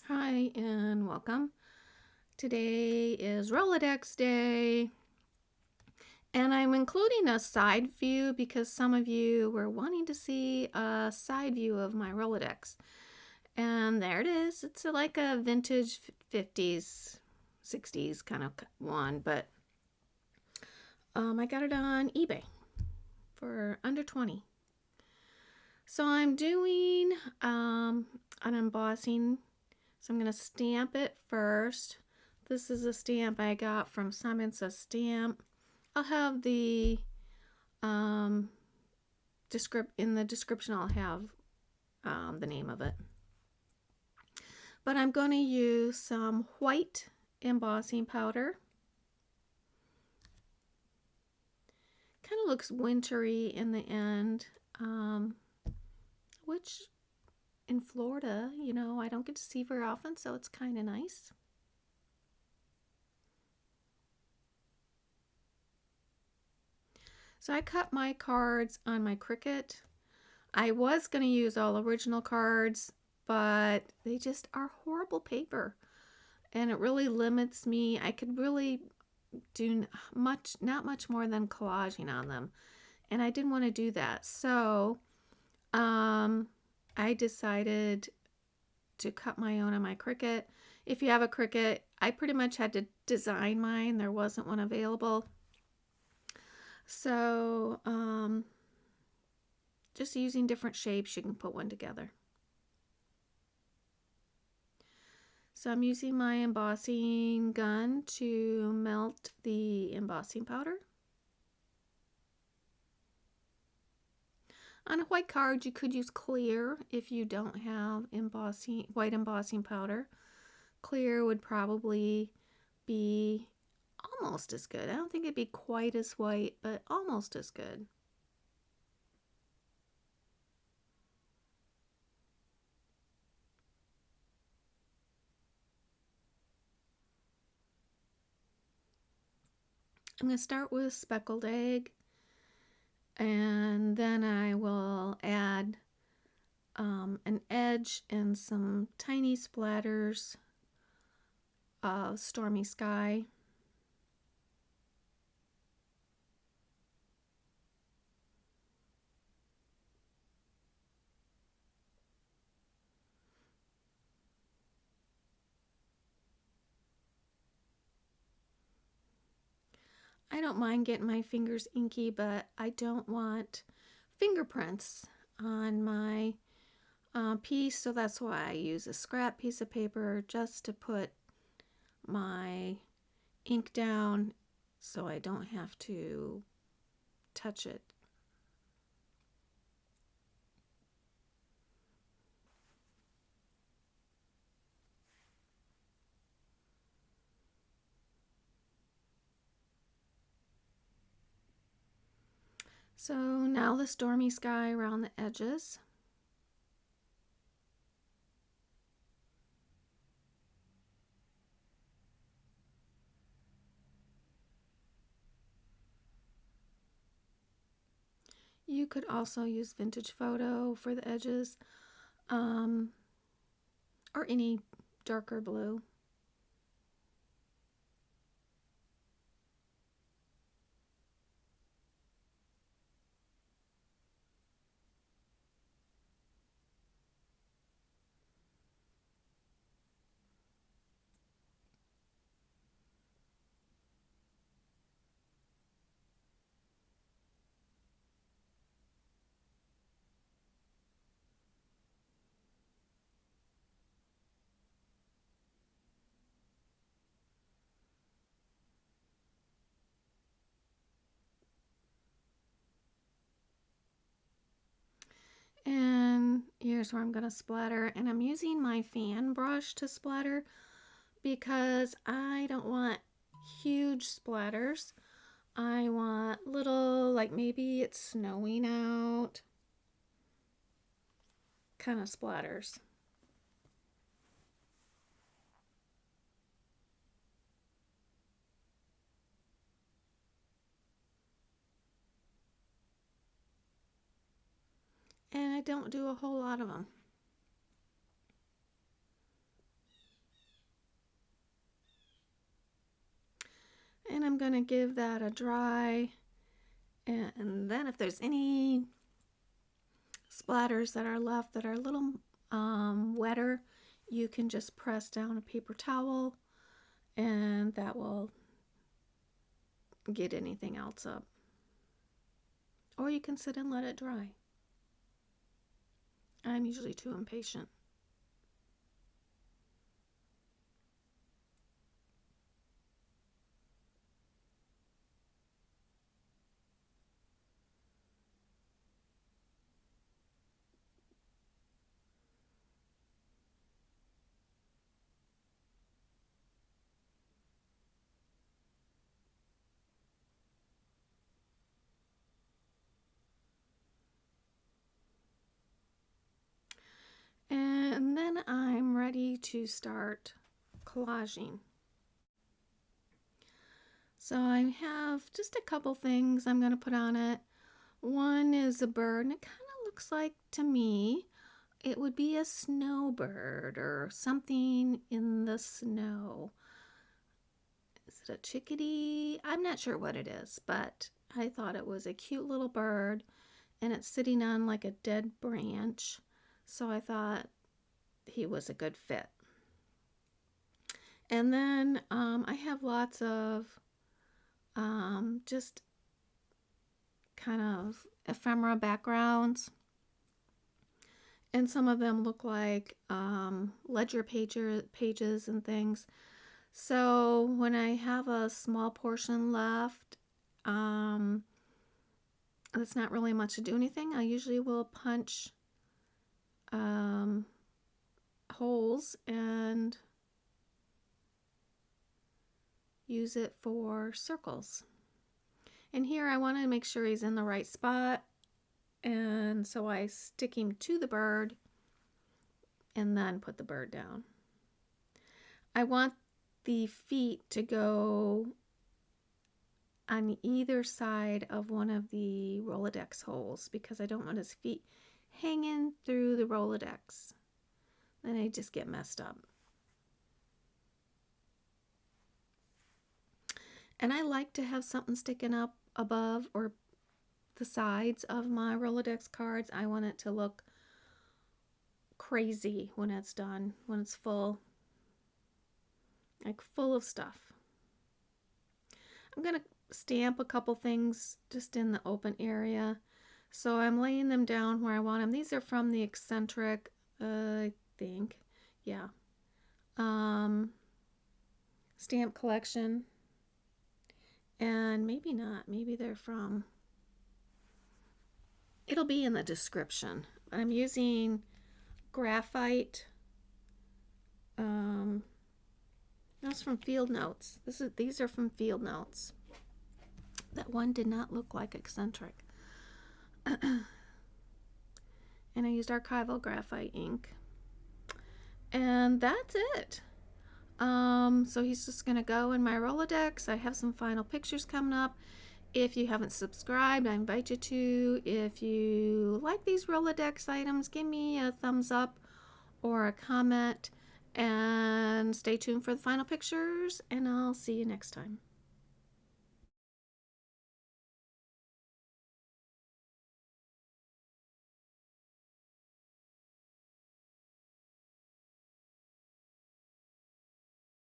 Hi and welcome. Today is Rolodex Day, and I'm including a side view because some of you were wanting to see a side view of my Rolodex. And there it is. It's like a vintage 50s, 60s kind of one, but I got it on eBay for under 20. So I'm doing an embossing. So I'm going to stamp it first. This is a stamp I got from Simon Says Stamp. I'll have the in the description. I'll have the name of it. But I'm going to use some white embossing powder. Kind of looks wintry in the end, which in Florida, you know, I don't get to see very often, so it's kind of nice. So I cut my cards on my Cricut. I was going to use all original cards, but they just are horrible paper, and it really limits me. I could really do not much more than collaging on them, and I didn't want to do that. So I decided to cut my own on my Cricut. If you have a Cricut, I pretty much had to design mine. There wasn't one available. So just using different shapes, you can put one together. So I'm using my embossing gun to melt the embossing powder. On a white card, you could use clear if you don't have white embossing powder. Clear would probably be almost as good. I don't think it'd be quite as white, but almost as good. I'm going to start with speckled egg, and then I will add an edge and some tiny splatters of stormy sky. I don't mind getting my fingers inky, but I don't want fingerprints on my piece, so that's why I use a scrap piece of paper just to put my ink down so I don't have to touch it. So now the stormy sky around the edges. You could also use vintage photo for the edges, or any darker blue. And here's where I'm going to splatter, and I'm using my fan brush to splatter because I don't want huge splatters. I want little, like maybe it's snowing out kind of splatters. And I don't do a whole lot of them. I'm going to give that a dry, and then if there's any splatters that are left that are a little wetter, you can just press down a paper towel and that will get anything else up. Or you can sit and let it dry. I'm usually too impatient. And then I'm ready to start collaging. So I have just a couple things I'm going to put on it. One is a bird, and it kind of looks like, to me, it would be a snowbird or something in the snow. Is it a chickadee? I'm not sure what it is, but I thought it was a cute little bird, and it's sitting on like a dead branch. So I thought he was a good fit. And then I have lots of just kind of ephemera backgrounds. And some of them look like ledger pages and things. So when I have a small portion left, that's not really much to do anything, I usually will punch holes and use it for circles. And here I want to make sure he's in the right spot, and so I stick him to the bird and then put the bird down. I want the feet to go on either side of one of the Rolodex holes because I don't want his feet hanging through the Rolodex. Then they just get messed up. And I like to have something sticking up above or the sides of my Rolodex cards. I want it to look crazy when it's done, when it's full, like full of stuff. I'm going to stamp a couple things just in the open area. So I'm laying them down where I want them. These are from the Eccentric, I think. Yeah. Stamp collection. And maybe not. Maybe they're from... It'll be in the description. I'm using graphite. That's from Field Notes. These are from Field Notes. That one did not look like Eccentric. And I used Archival Graphite ink. And that's it. So he's just going to go in my Rolodex. I have some final pictures coming up. If you haven't subscribed, I invite you to. If you like these Rolodex items, give me a thumbs up or a comment. And stay tuned for the final pictures. And I'll see you next time.